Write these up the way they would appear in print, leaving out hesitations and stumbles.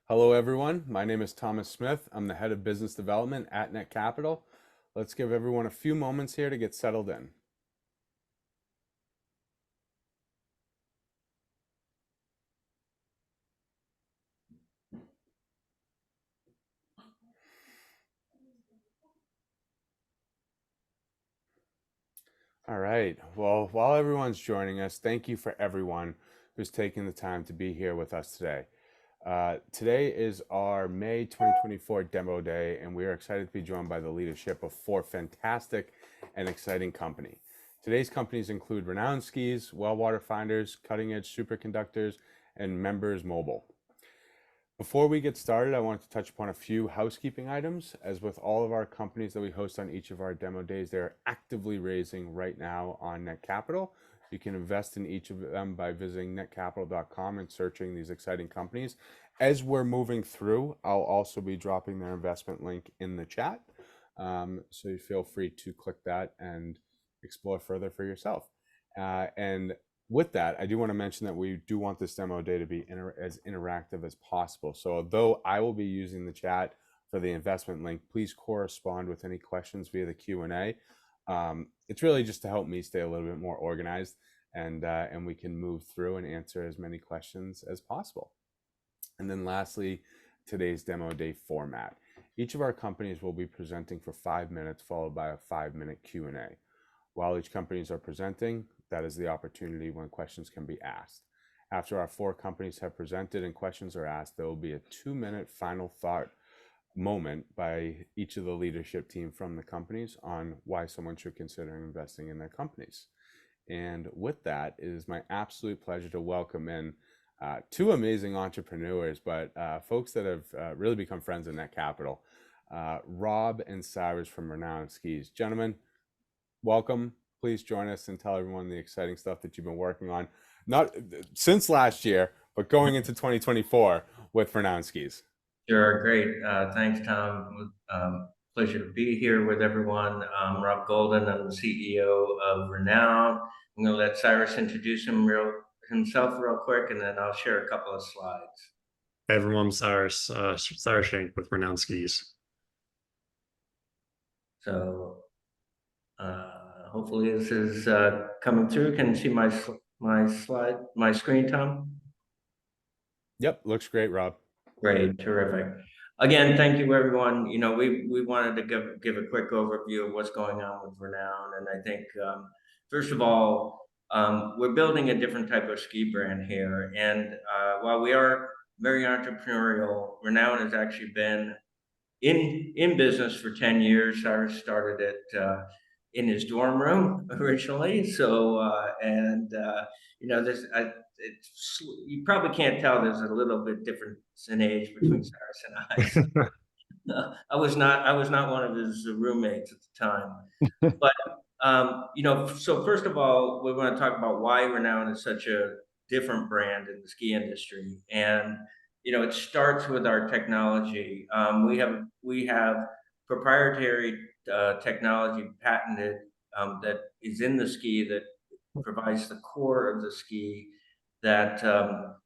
Hello, everyone. My name is Thomas Smith. I'm the head of business development at Netcapital. Let's give everyone a few moments here to get settled in. All right. Well, while everyone's joining us, thank you for everyone who's taking the time to be here with us today. Today is our May 2024 demo day, and we are excited to be joined by the leadership of four fantastic and exciting companies. Today's companies include Renown Skis, Well Water Finders, Cutting Edge Superconductors, and Members Mobile. Before we get started, I want to touch upon a few housekeeping items. As with all of our companies that we host on each of our demo days, they're actively raising right now on Netcapital. You can invest in each of them by visiting netcapital.com and searching these exciting companies. As we're moving through, I'll also be dropping their investment link in the chat. So you feel free to click that and explore further for yourself. And with that, I do want to mention that we do want this demo day to be as interactive as possible. So although I will be using the chat for the investment link, please correspond with any questions via the Q&A. It's really just to help me stay a little bit more organized, and we can move through and answer as many questions as possible. And then lastly, today's demo day format. Each of our companies will be presenting for 5 minutes, followed by a 5-minute Q&A. While each companies are presenting, that is the opportunity when questions can be asked. After our four companies have presented and questions are asked, there will be a 2-minute final thought moment by each of the leadership team from the companies on why someone should consider investing in their companies. And with that, it is my absolute pleasure to welcome in two amazing entrepreneurs, but folks that have really become friends in Netcapital, Rob and Cyrus from Renown Skis. Gentlemen, welcome. Please join us and tell everyone the exciting stuff that you've been working on, not since last year, but going into 2024 with Renown Skis. Sure, great. Thanks, Tom. Pleasure to be here with everyone. I'm Rob Golden. I'm the CEO of Renown. I'm going to let Cyrus introduce himself real quick, and then I'll share a couple of slides. Hey everyone, I'm Cyrus Shank with Renown Skis. So hopefully this is coming through. Can you see my screen, Tom? Yep, looks great, Rob. Great, terrific. Again, thank you, everyone. You know, we wanted to give a quick overview of what's going on with Renown, and I think first of all, we're building a different type of ski brand here, and while we are very entrepreneurial, Renown has actually been in business for 10 years. Cyrus started it in his dorm room originally. So, you know, you probably can't tell there's a little bit difference in age between Cyrus and I. So, I was not one of his roommates at the time. But, you know, so first of all, we want to talk about why Renown is such a different brand in the ski industry. And you know, it starts with our technology. We have proprietary technology patented that is in the ski that provides the core of the ski. That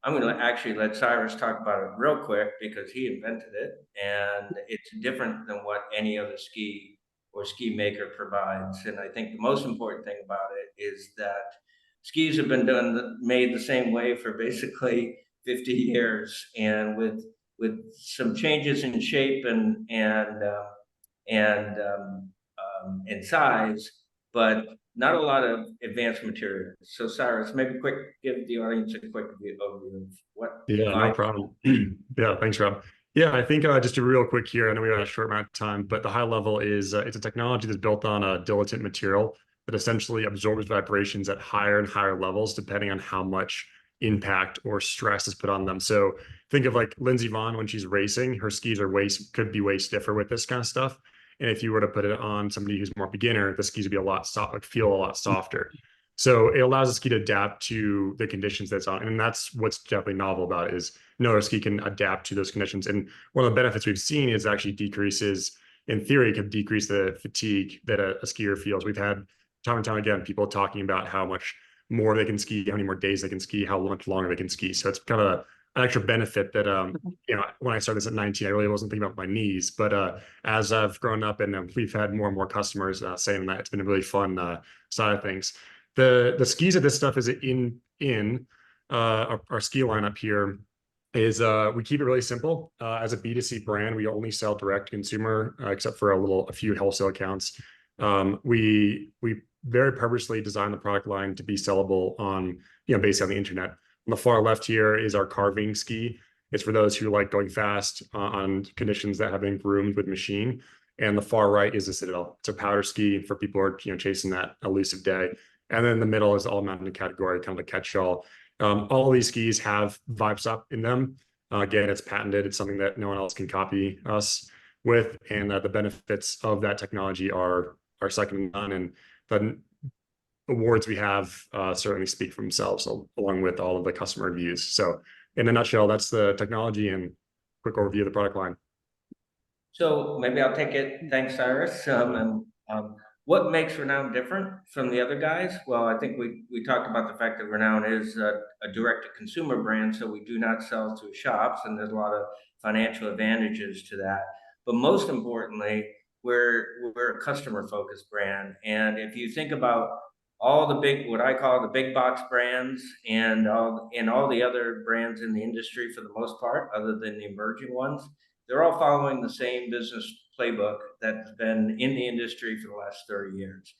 I'm going to actually let Cyrus talk about it real quick because he invented it, and it's different than what any other ski or ski maker provides. And I think the most important thing about it is that skis have been made the same way for basically 50 years, and with some changes in shape and size, but not a lot of advanced materials. So Cyrus, maybe give the audience a quick overview of what. Yeah, no problem. Yeah, thanks, Rob. Yeah, I think just a real quick here, I know we have a short amount of time, but the high level is it's a technology that's built on a dilatant material that essentially absorbs vibrations at higher and higher levels, depending on how much impact or stress is put on them. So think of like Lindsey Vonn when she's racing, her skis could be way stiffer with this kind of stuff. And if you were to put it on somebody who's more beginner, the skis would be feel a lot softer. So it allows the ski to adapt to the conditions that's on. And that's what's definitely novel about it is no ski can adapt to those conditions. And one of the benefits we've seen is actually in theory, could decrease the fatigue that a skier feels. We've had time and time again, people talking about how much more they can ski, how many more days they can ski, how much longer they can ski. So it's kind of an extra benefit that when I started this at 19, I really wasn't thinking about my knees. But as I've grown up and we've had more and more customers saying that, it's been a really fun side of things. The skis of this stuff is in our ski lineup here is we keep it really simple. As a B2C brand, we only sell direct to consumer, except for a few wholesale accounts. We very purposely designed the product line to be sellable on, basically on the internet. On the far left here is our carving ski. It's for those who like going fast on conditions that have been groomed with machine. And the far right is the Citadel. It's a powder ski for people who are chasing that elusive day. And then the middle is all mountain category, kind of a catch-all. All of these skis have Vibes Up in them. Again, it's patented. It's something that no one else can copy us with. And the benefits of that technology are second to none. And the awards we have certainly speak for themselves, along with all of the customer reviews. So in a nutshell, that's the technology and quick overview of the product line. So maybe I'll take it. Thanks, Cyrus. What makes Renown different from the other guys? Well, I think we talked about the fact that Renown is a direct-to-consumer brand, so we do not sell to shops, and there's a lot of financial advantages to that. But most importantly, we're a customer-focused brand, and if you think about all the big, what I call the big box brands, and all the other brands in the industry for the most part, other than the emerging ones, they're all following the same business playbook that's been in the industry for the last 30 years.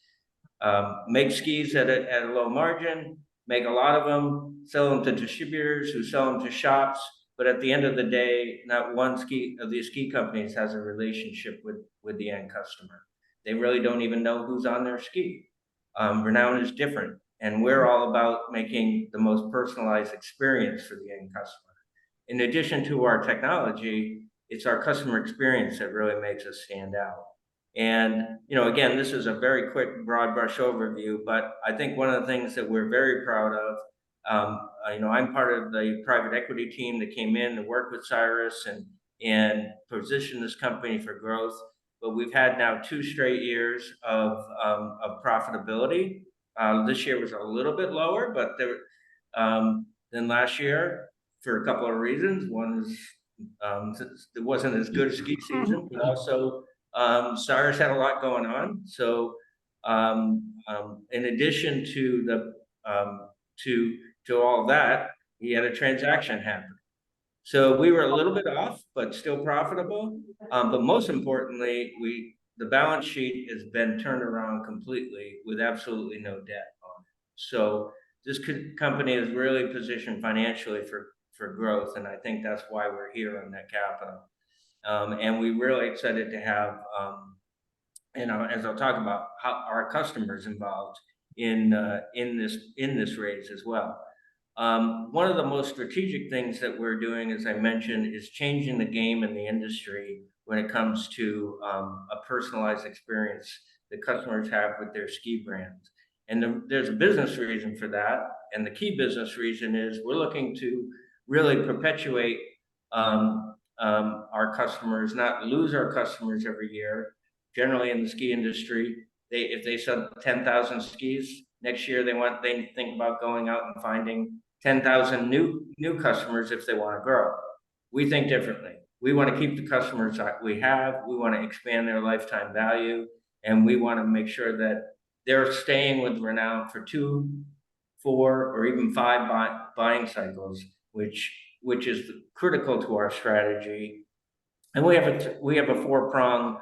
Make skis at a low margin, make a lot of them, sell them to distributors who sell them to shops. But at the end of the day, not one of these ski companies has a relationship with the end customer. They really don't even know who's on their ski. Renown is different, and we're all about making the most personalized experience for the end customer. In addition to our technology, it's our customer experience that really makes us stand out. And, again, this is a very quick, broad brush overview, but I think one of the things that we're very proud of, I'm part of the private equity team that came in to work with Cyrus and position this company for growth. But we've had now 2 straight years of profitability. This year was a little bit lower, but than last year for a couple of reasons. One is it wasn't as good a ski season, but also Cyrus had a lot going on. So in addition to to all that, he had a transaction happen. So we were a little bit off, but still profitable. But most importantly, the balance sheet has been turned around completely with absolutely no debt on it. So this company is really positioned financially for growth, and I think that's why we're here on Netcapital. And we're really excited to have, as I'll talk about, how our customers involved in this raise as well. One of the most strategic things that we're doing, as I mentioned, is changing the game in the industry when it comes to a personalized experience that customers have with their ski brands. And there's a business reason for that. And the key business reason is we're looking to really perpetuate our customers, not lose our customers every year. Generally in the ski industry, if they sell 10,000 skis, next year they think about going out and finding 10,000 new customers if they want to grow. We think differently. We want to keep the customers that we have. We want to expand their lifetime value, and we want to make sure that they're staying with Renown for 2, 4, or even 5 buying cycles, which is critical to our strategy. And we have a 4-prong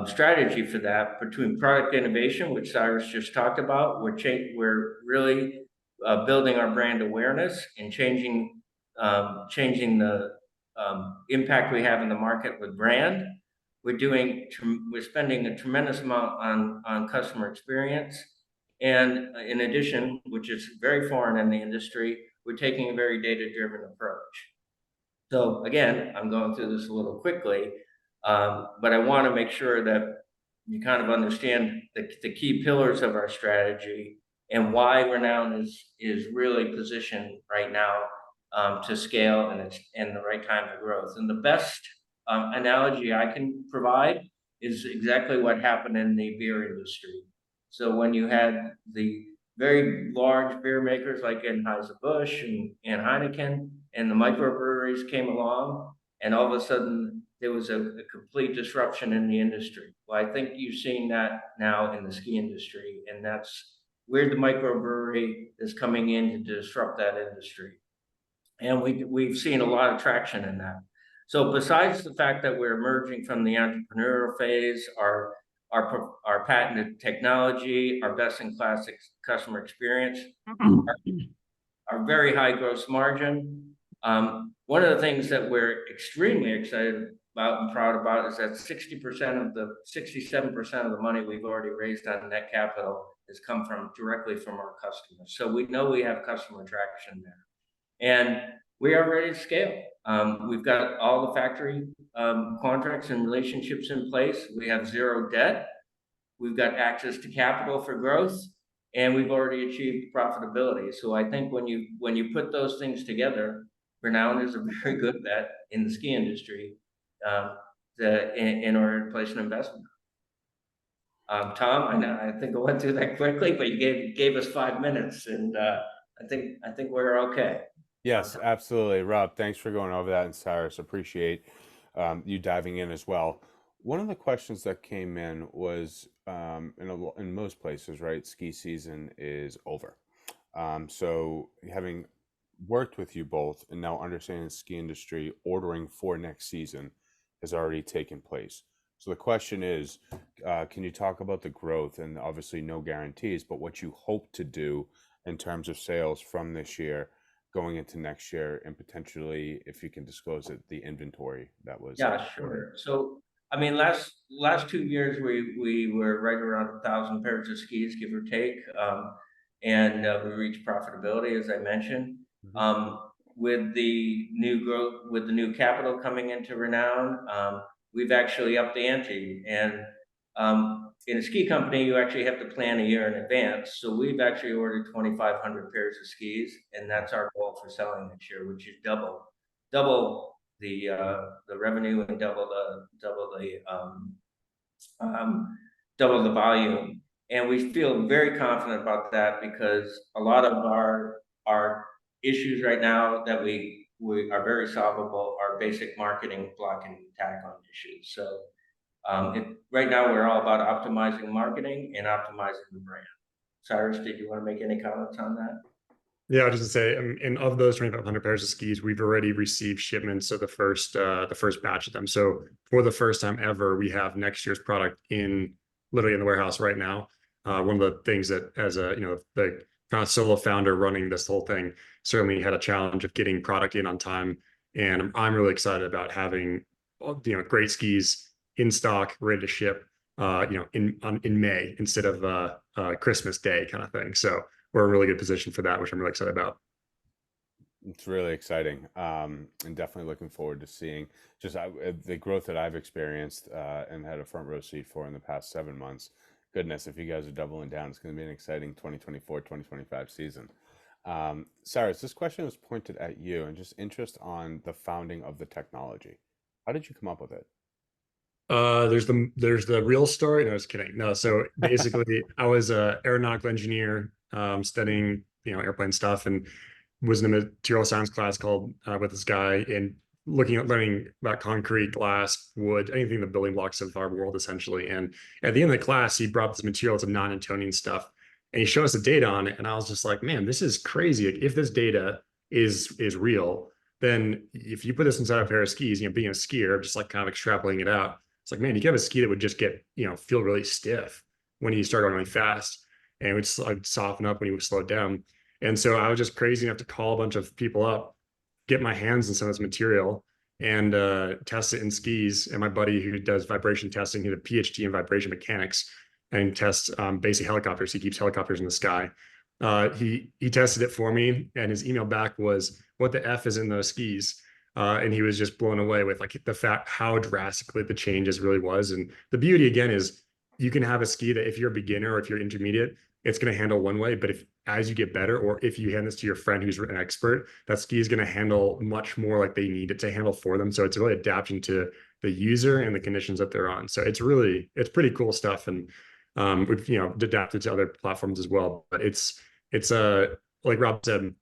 strategy for that, between product innovation, which Cyrus just talked about. We're really building our brand awareness and changing the impact we have in the market with brand. We're spending a tremendous amount on customer experience. And in addition, which is very foreign in the industry, we're taking a very data-driven approach. So again, I'm going through this a little quickly, but I want to make sure that you kind of understand the key pillars of our strategy and why Renown is really positioned right now to scale, and it's in the right time for growth. And the best analogy I can provide is exactly what happened in the beer industry. So when you had the very large beer makers like Anheuser-Busch and Heineken, and the microbreweries came along, and all of a sudden there was a complete disruption in the industry. Well, I think you've seen that now in the ski industry, and that's where the microbrewery is coming in to disrupt that industry. And we've seen a lot of traction in that. So besides the fact that we're emerging from the entrepreneurial phase, our patented technology, our best-in-class customer experience, our very high gross margin. One of the things that we're extremely excited about and proud about is that 67% of the money we've already raised on Netcapital has come directly from our customers. So we know we have customer traction there. And we are ready to scale. We've got all the factory contracts and relationships in place. We have zero debt. We've got access to capital for growth, and we've already achieved profitability. So I think when you put those things together, Renown is a very good bet in the ski industry in order to place an investment. Tom, I think I went through that quickly, but you gave us 5 minutes, and I think we're okay. Yes, absolutely. Rob, thanks for going over that, and Cyrus, appreciate you diving in as well. One of the questions that came in was in most places, right? Ski season is over. So having worked with you both and now understanding the ski industry, ordering for next season has already taken place. So the question is, can you talk about the growth, and obviously no guarantees, but what you hope to do in terms of sales from this year going into next year, and potentially, if you can disclose it, the inventory that was Yeah, sure. So, I mean, last 2 years we were right around 1,000 pairs of skis, give or take, and we reached profitability, as I mentioned. Mhm. With the new growth, with the new capital coming into Renown, we've actually upped the ante. And in a ski company, you actually have to plan a year in advance. So we've actually ordered 2,500 pairs of skis, and that's our goal for selling next year, which is double the revenue and double the volume. And we feel very confident about that because a lot of our issues right now that we are very solvable are basic marketing block and tackle issues. So right now we're all about optimizing marketing and optimizing the brand. Cyrus, did you want to make any comments on that? Yeah, I was just to say, and of those 2,500 pairs of skis, we've already received shipments of the first batch of them. So for the first time ever, we have next year's product literally in the warehouse right now. One of the things that, as the kind of solo founder running this whole thing, certainly had a challenge of getting product in on time. And I'm really excited about having great skis in stock, ready to ship, in May instead of Christmas Day kind of thing. So we're in a really good position for that, which I'm really excited about. It's really exciting, and definitely looking forward to seeing just the growth that I've experienced and had a front row seat for in the past 7 months. Goodness, if you guys are doubling down, it's going to be an exciting 2024-2025 season. Cyrus, this question was pointed at you, and just interest on the founding of the technology. How did you come up with it? There's the real story. No, just kidding. No, so basically, I was a aeronautical engineer, studying airplane stuff, and was in a material science class called with this guy, and learning about concrete, glass, wood, anything the building blocks of our world essentially. And at the end of the class, he brought this material, it's a non-Newtonian stuff, and he showed us the data on it, and I was just like, man, this is crazy. Like, if this data is real, then if you put this inside a pair of skis, being a skier, just like kind of extrapolating it out, it's like, man, you could have a ski that would just get, feel really stiff when you start going really fast, and it would like soften up when you would slow down. And so I was just crazy enough to call a bunch of people up, get my hands on some of this material, and test it in skis. And my buddy who does vibration testing, he had a PhD in vibration mechanics and tests basic helicopters. He keeps helicopters in the sky. He tested it for me, and his email back was, "What the F is in those skis?" And he was just blown away with like the fact how drastically the changes really was. And the beauty again is you can have a ski that if you're a beginner or if you're intermediate, it's going to handle one way. But if as you get better, or if you hand this to your friend who's an expert, that ski is going to handle much more like they need it to handle for them. So it's really adapting to the user and the conditions that they're on. So it's pretty cool stuff. And We've adapted to other platforms as well, but it's like Rob said,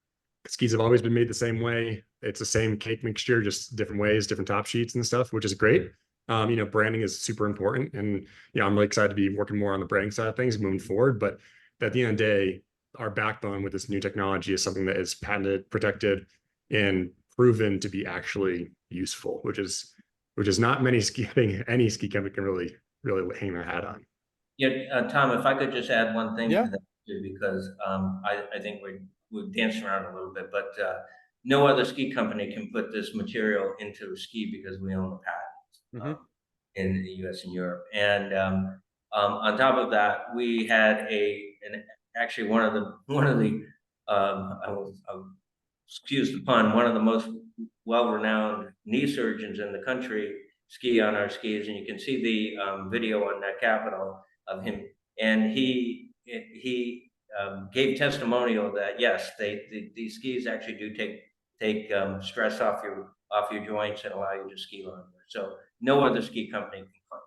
skis have always been made the same way. It's the same cake mixture, just different ways, different top sheets and stuff, which is great. Branding is super important, and I'm really excited to be working more on the branding side of things moving forward. But at the end of the day, our backbone with this new technology is something that is patented, protected, and proven to be actually useful, which is not many any ski company can really hang their hat on. Yeah, Tom, if I could just add one thing Yeah. to that too, because I think we've danced around a little bit, but no other ski company can put this material into a ski because we own the patent Mm-hmm. in the U.S. and Europe. And on top of that, we had actually one of the I'll excuse the pun, one of the most well-renowned knee surgeons in the country ski on our skis, and you can see the video on Netcapital of him, and he gave testimonial that yes, these skis actually do take stress off your joints and allow you to ski longer. So no other ski company can claim.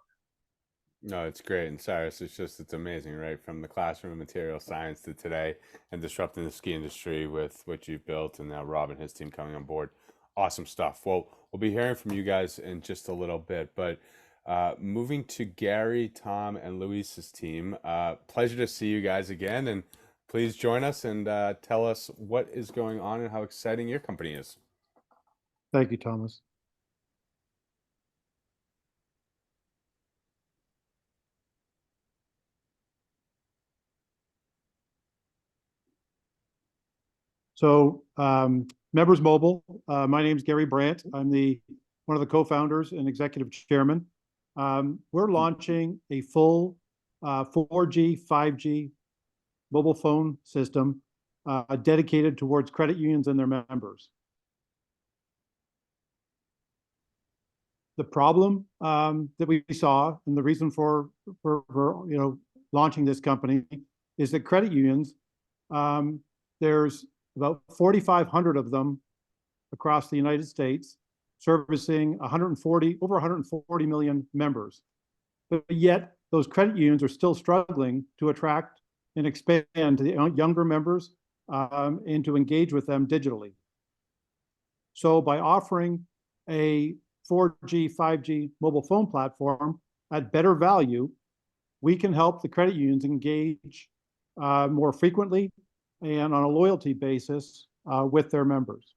No, it's great. And Cyrus, it's amazing, right? From the classroom of material science to today and disrupting the ski industry with what you've built, and now Rob and his team coming on board. Awesome stuff. Well, we'll be hearing from you guys in just a little bit, but moving to Gary, Tom, and Luis's team, pleasure to see you guys again. And please join us and tell us what is going on and how exciting your company is. Thank you, Thomas. So, Members Mobile, my name is Gary Brandt. I'm one of the co-founders and executive chairman. We're launching a full 4G, 5G mobile phone system dedicated towards credit unions and their members. The problem that we saw, and the reason for launching this company, is that credit unions, there's about 4,500 of them across the United States, servicing over 140 million members. But yet those credit unions are still struggling to attract and expand to the younger members and to engage with them digitally. So by offering a 4G, 5G mobile phone platform at better value, we can help the credit unions engage more frequently and on a loyalty basis with their members.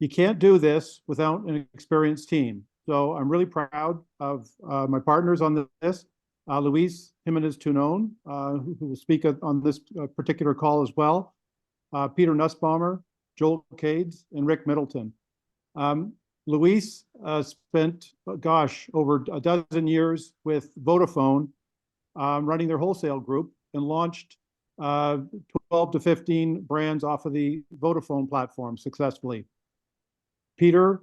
You can't do this without an experienced team. So I'm really proud of my partners on this. Luis Jimenez Tunon, who will speak on this particular call as well. Peter Nussbaumer, Joel Cades, and Rick Middleton. Luis spent, over a dozen years with Vodafone running their wholesale group and launched 12 to 15 brands off of the Vodafone platform successfully. Peter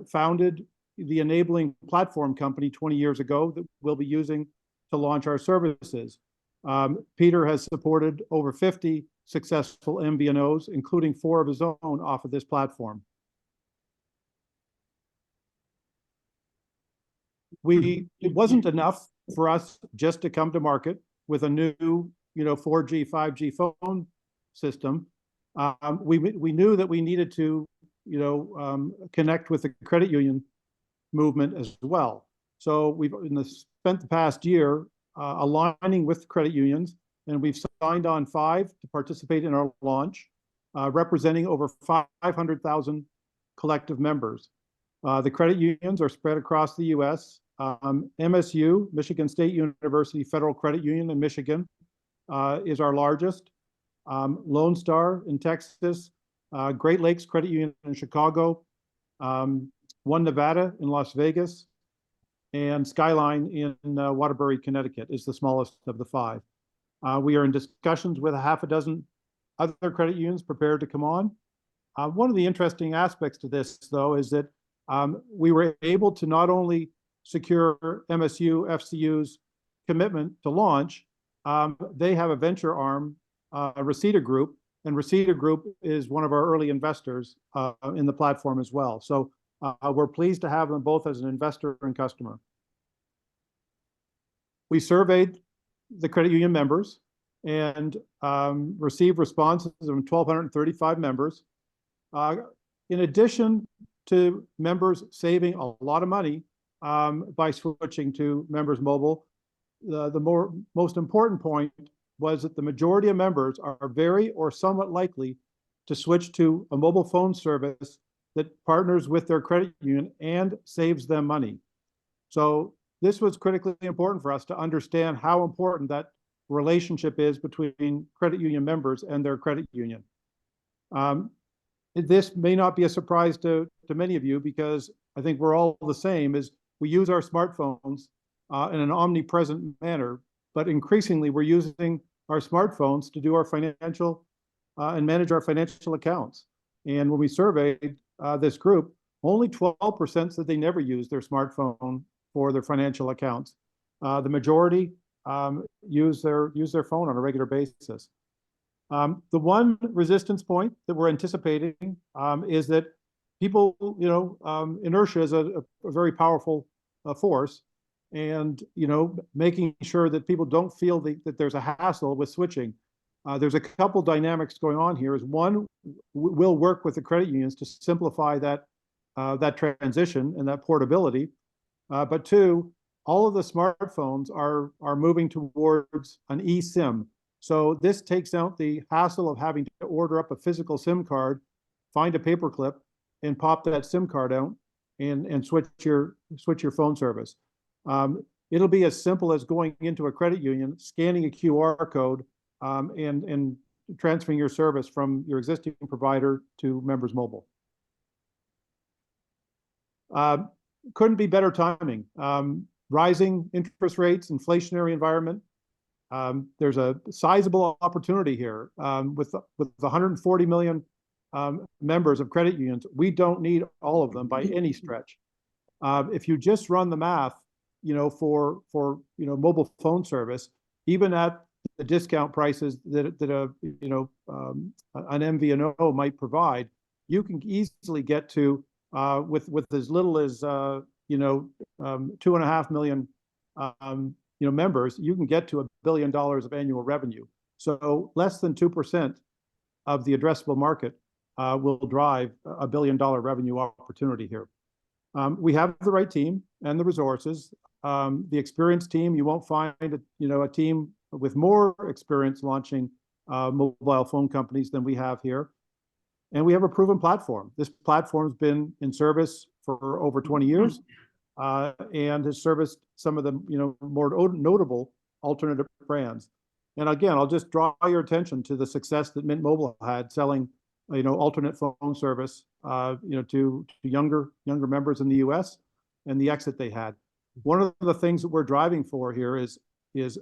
founded the enabling platform company 20 years ago that we'll be using to launch our services. Peter has supported over 50 successful MVNOs, including 4 of his own off of this platform. It wasn't enough for us just to come to market with a new 4G, 5G phone system. We knew that we needed to connect with the credit union movement as well. So we've spent the past year aligning with credit unions, and we've signed on 5 to participate in our launch, representing over 500,000 collective members. The credit unions are spread across the U.S. MSU, Michigan State University Federal Credit Union in Michigan, is our largest. Lone Star in Texas, Great Lakes Credit Union in Chicago, One Nevada in Las Vegas, and Skyline in Waterbury, Connecticut is the smallest of the 5. We are in discussions with a half a dozen other credit unions prepared to come on. One of the interesting aspects to this, though, is that we were able to not only secure MSU FCU's commitment to launch, they have a venture arm, Reseda Group, and Reseda Group is one of our early investors in the platform as well. So we're pleased to have them both as an investor and customer. we surveyed the credit union members and received responses from 1,235 members. In addition to members saving a lot of money by switching to Members Mobile, the most important point was that the majority of members are very or somewhat likely to switch to a mobile phone service that partners with their credit union and saves them money. So this was critically important for us to understand how important that relationship is between credit union members and their credit union. This may not be a surprise to many of you, because I think we're all the same, is we use our smartphones in an omnipresent manner, but increasingly we're using our smartphones to do our financial and manage our financial accounts. And when we surveyed this group, only 12% said they never use their smartphone for their financial accounts. The majority use their phone on a regular basis. The one resistance point that we're anticipating is that people, inertia is a very powerful force, and making sure that people don't feel that there's a hassle with switching. There's a couple dynamics going on here. Is one, we'll work with the credit unions to simplify that transition and that portability. But two, all of the smartphones are moving towards an eSIM. So this takes out the hassle of having to order up a physical SIM card, find a paperclip, and pop that SIM card out and switch your phone service. It'll be as simple as going into a credit union, scanning a QR code, and transferring your service from your existing provider to Members Mobile. Couldn't be better timing. Rising interest rates, inflationary environment. There's a sizable opportunity here with 140 million members of credit unions. We don't need all of them by any stretch. If you just run the math, for mobile phone service, even at the discount prices that an MVNO might provide, you can easily get to with as little as 2.5 million members, you can get to $1 billion of annual revenue. So less than 2% of the addressable market will drive $1 billion revenue opportunity here. We have the right team and the resources. The experienced team, you won't find a team with more experience launching mobile phone companies than we have here. And we have a proven platform. This platform's been in service for over 20 years and has serviced some of the more notable alternative brands. And again, I'll just draw your attention to the success that Mint Mobile had selling alternate phone service to younger members in the US, and the exit they had. One of the things that we're driving for here is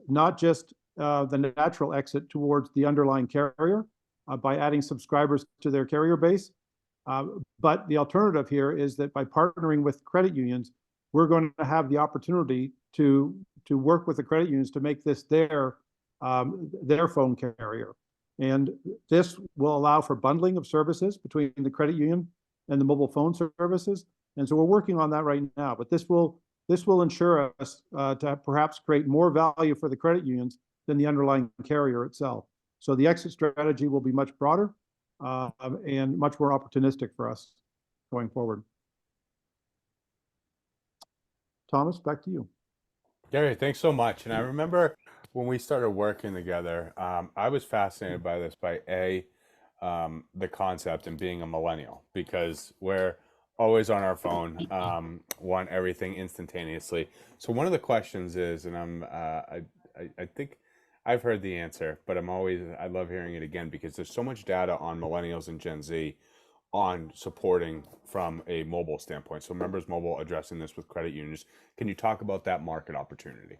not just the natural exit towards the underlying carrier by adding subscribers to their carrier base, but the alternative here is that by partnering with credit unions, we're going to have the opportunity to work with the credit unions to make this their phone carrier. And this will allow for bundling of services between the credit union and the mobile phone services. And so we're working on that right now, but this will ensure us to perhaps create more value for the credit unions than the underlying carrier itself. So the exit strategy will be much broader and much more opportunistic for us going forward. Thomas, back to you. Gary, thanks so much. And I remember when we started working together, I was fascinated by this, the concept and being a millennial, because we're always on our phone, want everything instantaneously. So one of the questions is, and I think I've heard the answer, but I love hearing it again, because there's so much data on millennials and Gen Z on supporting from a mobile standpoint. So Members Mobile addressing this with credit unions. Can you talk about that market opportunity?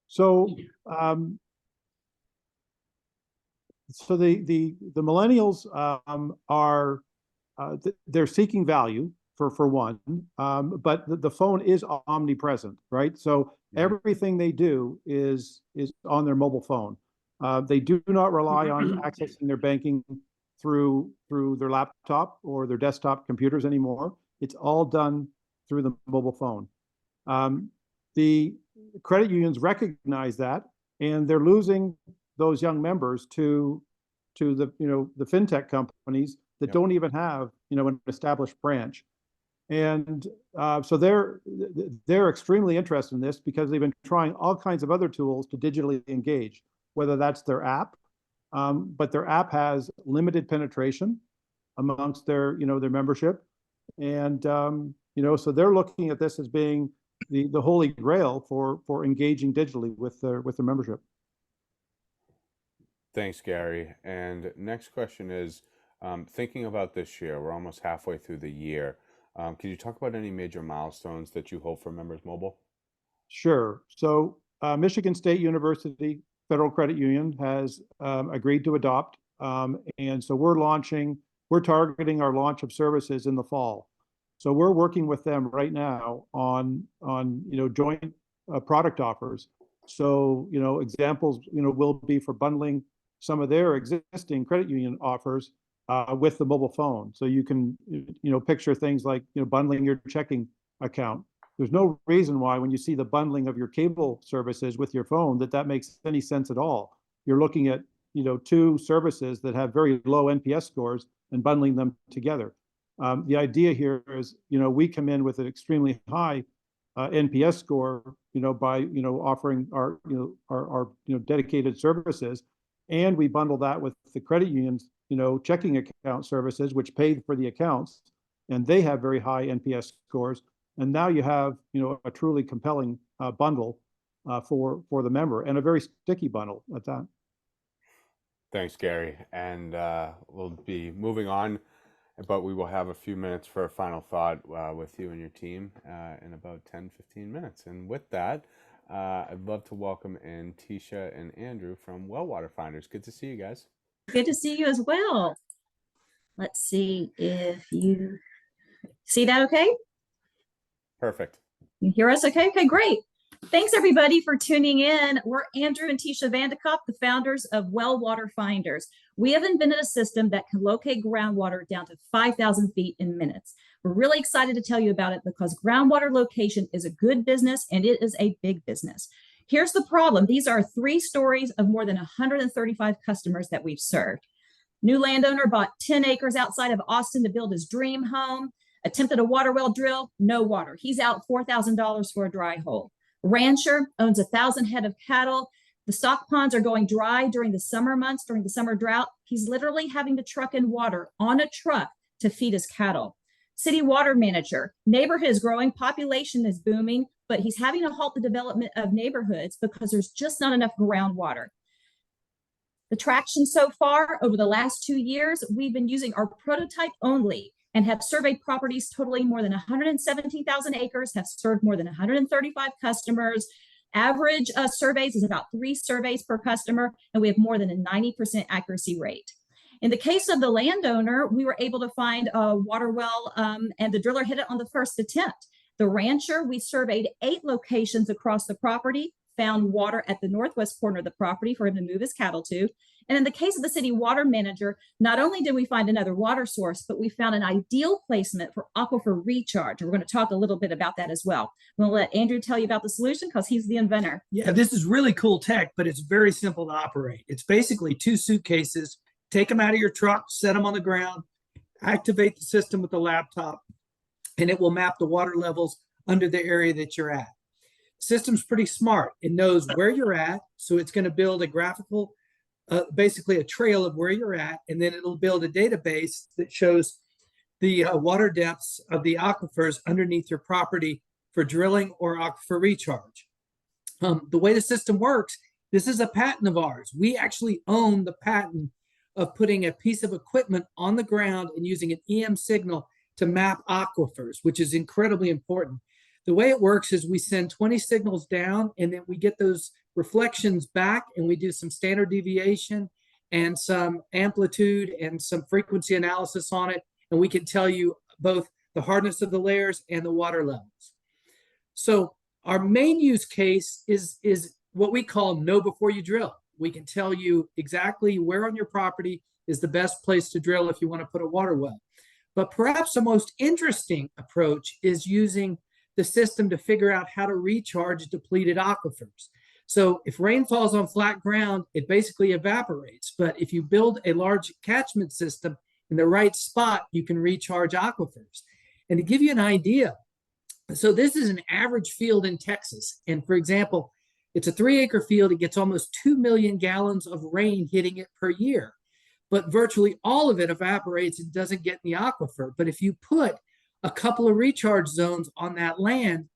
So, the millennials are they're seeking value for one, but the phone is omnipresent, right? So everything they do is on their mobile phone. They do not rely on accessing their banking through their laptop or their desktop computers anymore. It's all done through the mobile phone. The credit unions recognize that, and they're losing those young members to the the fintech companies that Yep. don't even have an established branch. And so they're extremely interested in this because they've been trying all kinds of other tools to digitally engage, whether that's their app, but their app has limited penetration amongst their their membership, and so they're looking at this as being the holy grail for engaging digitally with their membership. Thanks, Gary. And next question is, thinking about this year, we're almost halfway through the year. Can you talk about any major milestones that you hope for Members Mobile? Sure. So Michigan State University Federal Credit Union has agreed to adopt, and so we're targeting our launch of services in the fall. So we're working with them right now on joint product offers. So examples will be for bundling some of their existing credit union offers with the mobile phone. So you can picture things like bundling your checking account. There's no reason why when you see the bundling of your cable services with your phone that makes any sense at all. You're looking at two services that have very low NPS scores and bundling them together. The idea here is we come in with an extremely high NPS score by offering our dedicated services, and we bundle that with the credit unions checking account services, which paid for the accounts, and they have very high NPS scores. And now you have a truly compelling bundle for the member, and a very sticky bundle at that. Thanks, Gary. And we'll be moving on, but we will have a few minutes for a final thought with you and your team in about 10-15 minutes. And with that, I'd love to welcome in Tisha and Andrew from Well Water Finders. Good to see you guys. Good to see you as well. Let's see if you see that okay? Perfect. You hear us okay? Okay, great. Thanks everybody for tuning in. We're Andrew and Tisha Vandekop, the founders of Well Water Finders. We have invented a system that can locate groundwater down to 5,000 feet in minutes. We're really excited to tell you about it because groundwater location is a good business and it is a big business. Here's the problem. These are 3 stories of more than 135 customers that we've served. New landowner bought 10 acres outside of Austin to build his dream home, attempted a water well drill, no water. He's out $4,000 for a dry hole. Rancher owns 1,000 head of cattle. The stock ponds are going dry during the summer months, during the summer drought. He's literally having to truck in water on a truck to feed his cattle. City water manager, neighborhood is growing, population is booming, but he's having to halt the development of neighborhoods because there's just not enough groundwater. The traction so far over the last 2 years, we've been using our prototype only and have surveyed properties totaling more than 117,000 acres, have served more than 135 customers. Average surveys is about 3 surveys per customer, and we have more than a 90% accuracy rate. In the case of the landowner, we were able to find a water well and the driller hit it on the first attempt. The rancher, we surveyed 8 locations across the property, found water at the northwest corner of the property for him to move his cattle to. And in the case of the city water manager, not only did we find another water source, but we found an ideal placement for aquifer recharge. We're going to talk a little bit about that as well. I'm going to let Andrew tell you about the solution because he's the inventor. Yeah, this is really cool tech, but it's very simple to operate. It's basically 2 suitcases, take them out of your truck, set them on the ground, activate the system with the laptop, and it will map the water levels under the area that you're at. System's pretty smart. It knows where you're at, so it's going to build a graphical, basically a trail of where you're at, and then it'll build a database that shows the water depths of the aquifers underneath your property for drilling or aquifer recharge. The way the system works, this is a patent of ours. We actually own the patent of putting a piece of equipment on the ground and using an EM signal to map aquifers, which is incredibly important. The way it works is we send 20 signals down, and then we get those reflections back, and we do some standard deviation and some amplitude and some frequency analysis on it, and we can tell you both the hardness of the layers and the water levels. So our main use case is what we call know before you drill. We can tell you exactly where on your property is the best place to drill if you want to put a water well. But perhaps the most interesting approach is using the system to figure out how to recharge depleted aquifers. So if rain falls on flat ground, it basically evaporates. But if you build a large catchment system in the right spot, you can recharge aquifers. And to give you an idea, so this is an average field in Texas. And for example, it's a 3-acre field. It gets almost 2 million gallons of rain hitting it per year. But virtually all of it evaporates and doesn't get in the aquifer. But if you put a couple of recharge zones on that land,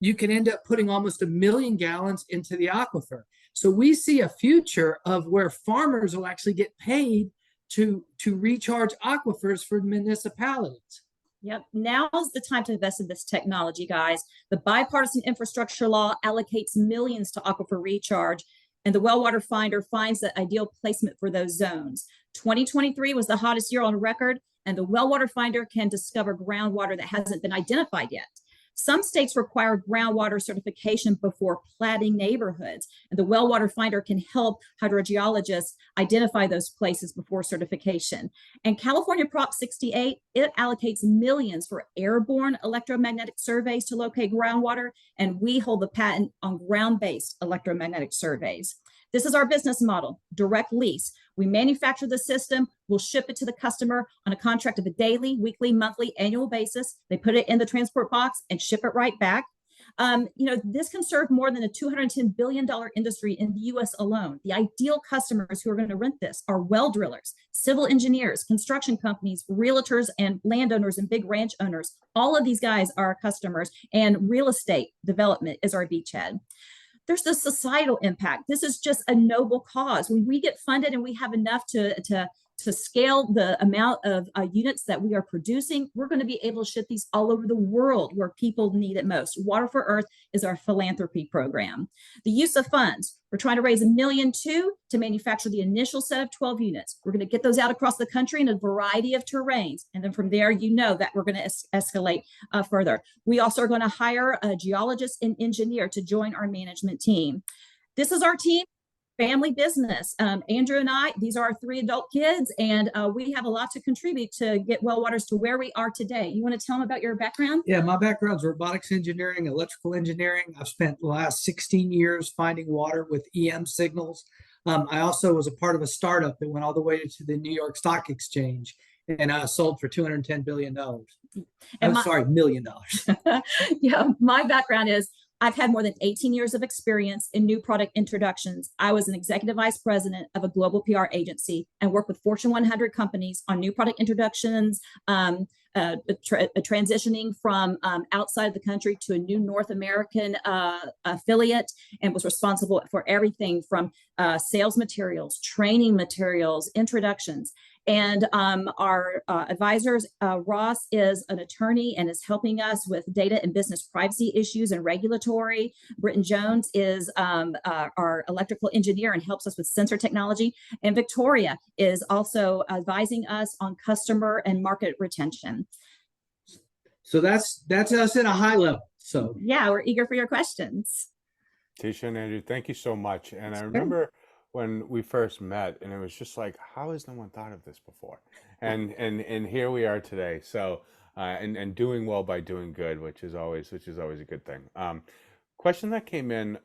you can end up putting almost 1 million gallons into the aquifer. So we see a future of where farmers will actually get paid to recharge aquifers for municipalities. Yep. Now is the time to invest in this technology, guys. The bipartisan infrastructure law allocates millions to aquifer recharge, and the Well Water Finder finds the ideal placement for those zones. 2023 was the hottest year on record, and the Well Water Finder can discover groundwater that hasn't been identified yet. Some states require groundwater certification before platting neighborhoods, and the Well Water Finder can help hydrogeologists identify those places before certification. And California Prop 68, it allocates millions for airborne electromagnetic surveys to locate groundwater, and we hold the patent on ground-based electromagnetic surveys. This is our business model, direct lease. We manufacture the system, we'll ship it to the customer on a contract of a daily, weekly, monthly, annual basis. They put it in the transport box and ship it right back. This can serve more than a $210 billion industry in the US alone. The ideal customers who are going to rent this are well drillers, civil engineers, construction companies, realtors, and landowners and big ranch owners. All of these guys are our customers, and real estate development is our beachhead. There's the societal impact. This is just a noble cause. When we get funded and we have enough to scale the amount of units that we are producing, we're going to be able to ship these all over the world where people need it most. Water for Earth is our philanthropy program. The use of funds, we're trying to raise $1.2 million to manufacture the initial set of 12 units. We're going to get those out across the country in a variety of terrains. And then from there, that we're going to escalate further. We also are going to hire a geologist and engineer to join our management team. This is our team. Family business. Andrew and I, these are our 3 adult kids, and we have a lot to contribute to get Well Waters to where we are today. You want to tell them about your background? Yeah, my background is robotics engineering, electrical engineering. I've spent the last 16 years finding water with EM signals. I also was a part of a startup that went all the way to the New York Stock Exchange and sold for $210 billion. $1 million. Yeah, my background is I've had more than 18 years of experience in new product introductions. I was an executive vice president of a global PR agency and worked with Fortune 100 companies on new product introductions, transitioning from outside of the country to a new North American affiliate, and was responsible for everything from sales materials, training materials, introductions. And our advisors, Ross is an attorney and is helping us with data and business privacy issues and regulatory. Britton Jones is our electrical engineer and helps us with sensor technology. And Victoria is also advising us on customer and market retention. So that's us at a high level. So yeah, we're eager for your questions. Tisha and Andrew, thank you so much. And I remember when we first met, and it was just like, how has no one thought of this before? And here we are today. So and doing well by doing good, which is always a good thing. Question that came in,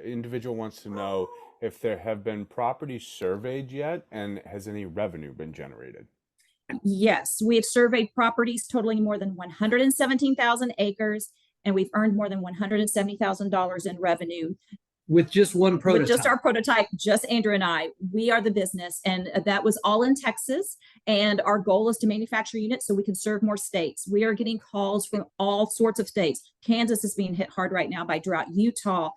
individual wants to know if there have been properties surveyed yet, and has any revenue been generated? Yes, we have surveyed properties totaling more than 117,000 acres, and we've earned more than $170,000 in revenue. With just one prototype. With just our prototype, just Andrew and I, we are the business, and that was all in Texas. And our goal is to manufacture units so we can serve more states. We are getting calls from all sorts of states. Kansas is being hit hard right now by drought. Utah,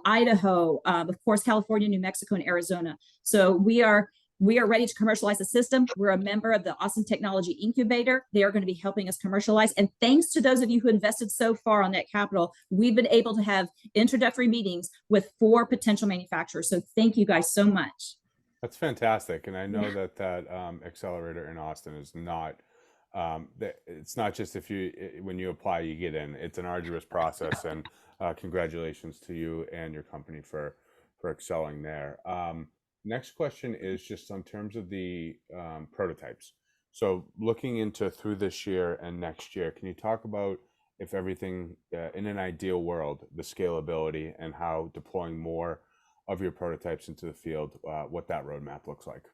Idaho, of course, California, New Mexico, and Arizona. So we are ready to commercialize the system. We're a member of the Austin Technology Incubator. They are going to be helping us commercialize. And thanks to those of you who invested so far on Netcapital, we've been able to have introductory meetings with 4 potential manufacturers. So thank you guys so much. That's fantastic. And I know that accelerator in Austin is not, it's not just when you apply, you get in. It's an arduous process. And congratulations to you and your company for excelling there. Next question is just on terms of the prototypes. So looking into through this year and next year, can you talk about if everything in an ideal world, the scalability and how deploying more of your prototypes into the field, what that roadmap looks like.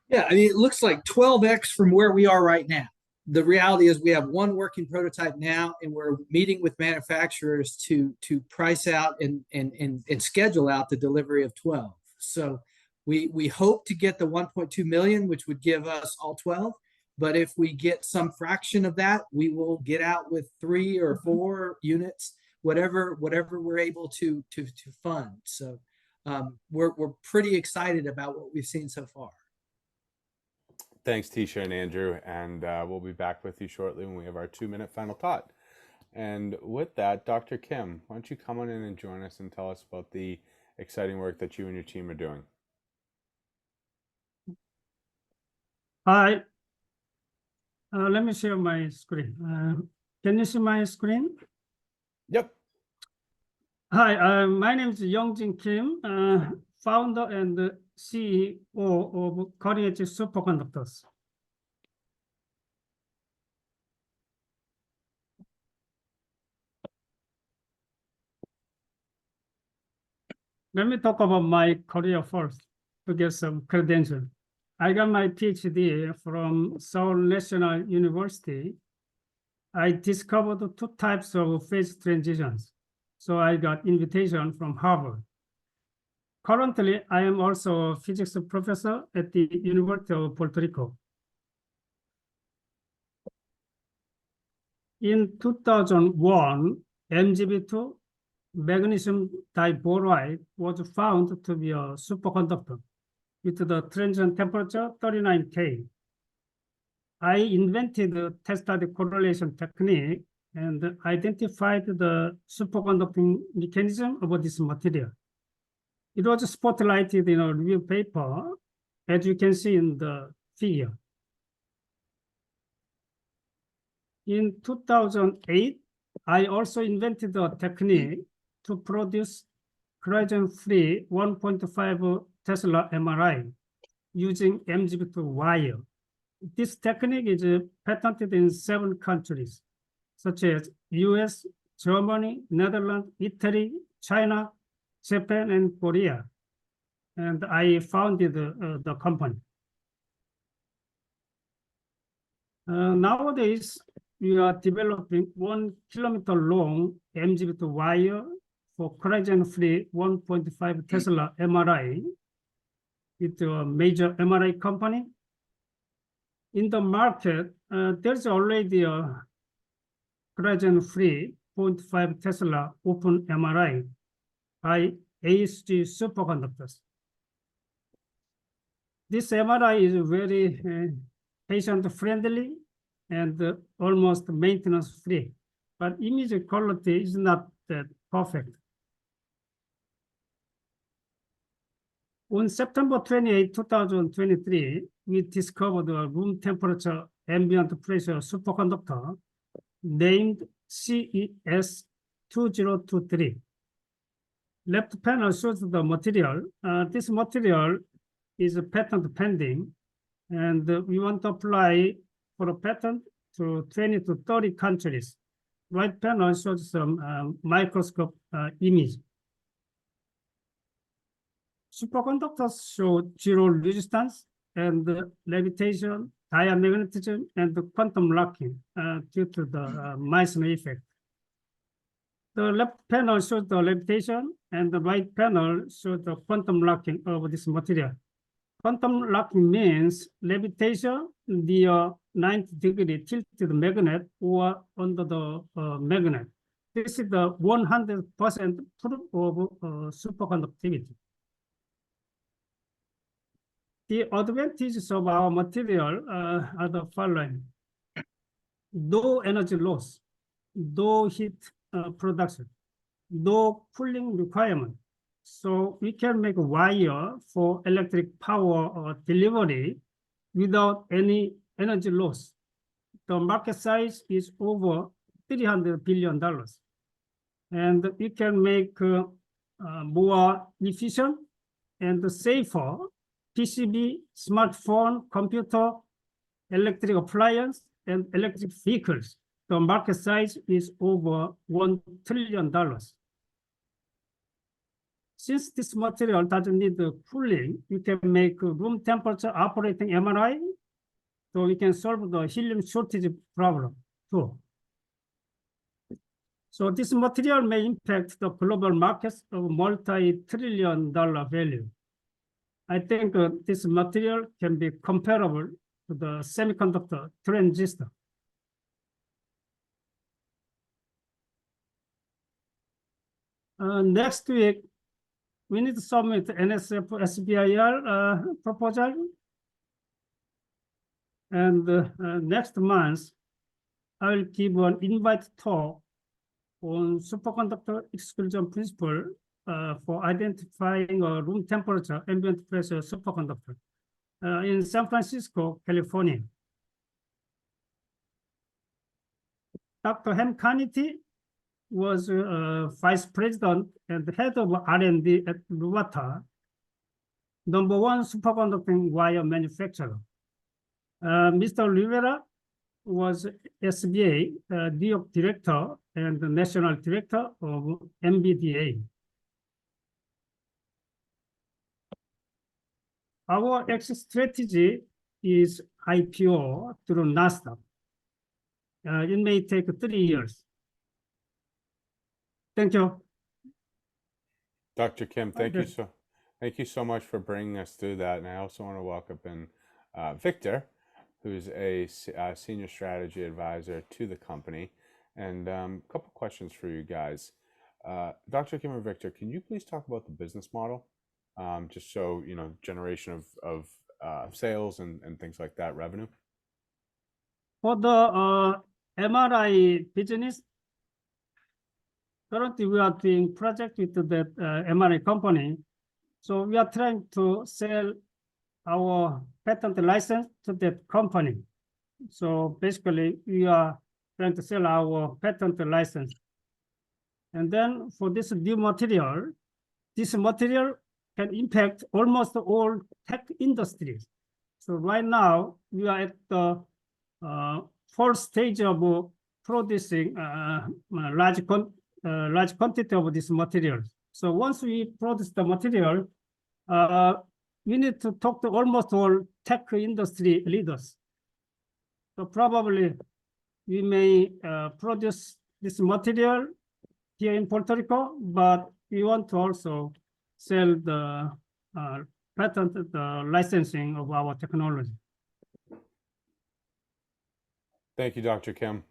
Yeah, I mean, it looks like 12x from where we are right now. The reality is we have one working prototype now, and we're meeting with manufacturers to price out and schedule out the delivery of 12. So we hope to get the 1.2 million, which would give us all 12. But if we get some fraction of that, we will get out with 3 or 4 units, whatever we're able to fund. So we're pretty excited about what we've seen so far. Thanks, Tisha and Andrew, and we'll be back with you shortly when we have our 2-minute final thought. And with that, Dr. Kim, why don't you come on in and join us and tell us about the exciting work that you and your team are doing? Hi, let me share my screen. Can you see my screen? Yep. Hi, my name is Youngjin Kim, founder and CEO of Cutting Edge Superconductors. Let me talk about my career first to get some credentials. I got my PhD from Seoul National University. I discovered 2 types of phase transitions. So I got invitation from Harvard. Currently, I am also a physics professor at the University of Puerto Rico. In 2001, MgB2 magnesium diboride was found to be a superconductor with the transition temperature 39 K. I invented the test-study correlation technique and identified the superconducting mechanism of this material. It was spotlighted in a review paper, as you can see in the figure. In 2008, I also invented a technique to produce corrosion-free 1.5 Tesla MRI using MgB2 wire. This technique is patented in 7 countries, such as US, Germany, Netherlands, Italy, China, Japan, and Korea. And I founded the company. Nowadays, we are developing 1 kilometer long MgB2 wire for corrosion-free 1.5 Tesla MRI with a major MRI company. In the market, there's already a corrosion-free 0.5 Tesla open MRI by ASG superconductors. This MRI is very patient-friendly and almost maintenance-free, but image quality is not that perfect. On September 28, 2023, we discovered a room temperature ambient pressure superconductor named CES2023. Left panel shows the material. This material is patent pending, and we want to apply for a patent to 20 to 30 countries. Right panel shows some microscope image. Superconductors show zero resistance and levitation, diamagnetism, and quantum locking due to the Meissner effect. The left panel shows the levitation, and the right panel shows the quantum locking of this material. Quantum locking means levitation near 90-degree tilted magnet or under the magnet. This is the 100% proof of superconductivity. The advantages of our material are the following: no energy loss, no heat production, no cooling requirement. So we can make wire for electric power delivery without any energy loss. The market size is over $300 billion. And we can make more efficient and safer PCB, smartphone, computer, electric appliance, and electric vehicles. the market size is over $1 trillion. Since this material doesn't need cooling, you can make room temperature operating MRI, so we can solve the helium shortage problem too. So this material may impact the global markets of multi-trillion-dollar value. I think this material can be comparable to the semiconductor transistor. Next week, we need to submit NSF SBIR proposal. And next month, I will give an invite talk on superconductor exclusion principle for identifying a room temperature ambient pressure superconductor in San Francisco, California. Dr. Ham Canity was vice president and head of R&D at Luata, #1 superconducting wire manufacturer. Mr. Rivera was SBA New York director and the national director of MBDA. Our exit strategy is IPO through NASDAQ. It may take 3 years. Thank you. Dr. Kim, thank Okay. you so much for bringing us through that. And I also want to welcome in Victor, who's a senior strategy advisor to the company. And a couple questions for you guys. Dr. Kim or Victor, can you please talk about the business model? Just so, you know, generation of sales and things like that, revenue. For the MRI business, currently we are doing project with that MRI company. So we are trying to sell our patent license to that company. So basically we are trying to sell our patent license. And then for this new material, this material can impact almost all tech industries. So right now we are at the first stage of producing large quantity of this material. So once we produce the material, we need to talk to almost all tech industry leaders. So probably we may produce this material here in Puerto Rico, but we want to also sell the patent, the licensing of our technology. Thank you, Dr. Kim.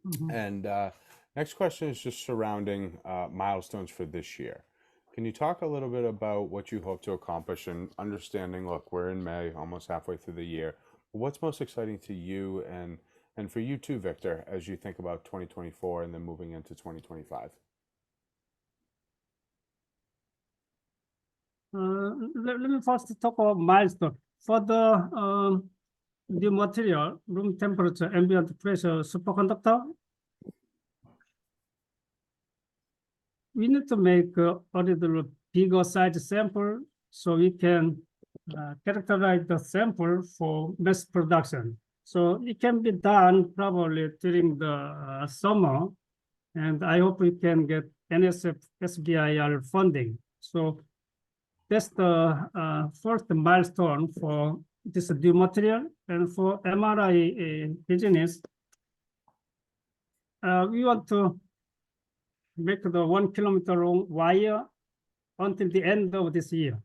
Mhm. And next question is just surrounding milestones for this year. Can you talk a little bit about what you hope to accomplish and understanding, look, we're in May, almost halfway through the year. What's most exciting to you and for you too, Victor, as you think about 2024 and then moving into 2025? Let me first talk about milestone. For the new material, room temperature, ambient pressure superconductor, we need to make a little bigger size sample so we can characterize the sample for mass production. So it can be done probably during the summer, and I hope we can get NSF SBIR funding. So that's the first milestone for this new material. And for MRI business, we want to make the 1 kilometer long wire until the end of this year,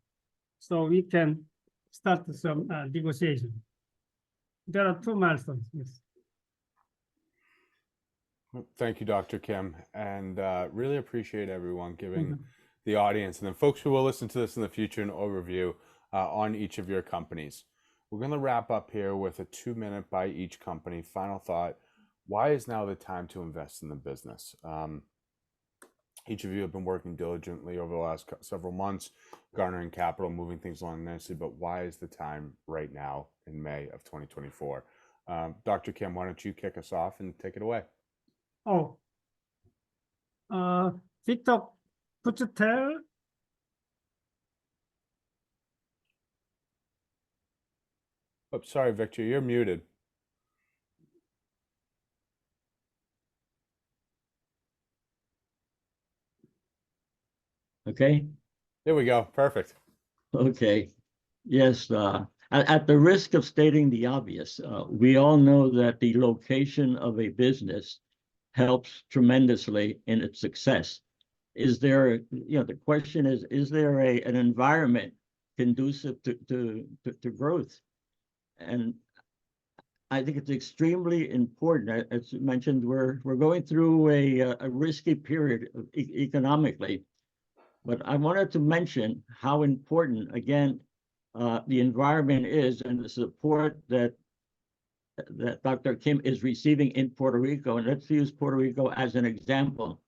so we can start some negotiation. There are 2 milestones. Yes. Thank you, Dr. Kim, and really appreciate everyone giving the audience and then folks who will listen to this in the future an overview on each of your companies. We're going to wrap up here with a 2-minute by each company. Final thought: why is now the time to invest in the business? Each of you have been working diligently over the last several months, garnering capital, moving things along nicely, but why is the time right now in May of 2024? Dr. Kim, why don't you kick us off and take it away? Oh, Victor, could you tell? Oh, sorry, Victor, you're muted. Okay. There we go. Perfect. Okay. Yes. At the risk of stating the obvious, we all know that the location of a business helps tremendously in its success. Is there, the question is there an environment conducive to growth? And I think it's extremely important. As you mentioned, we're going through a risky period economically, but I wanted to mention how important, again, the environment is and the support that Dr. Kim is receiving in Puerto Rico. And let's use Puerto Rico as an example.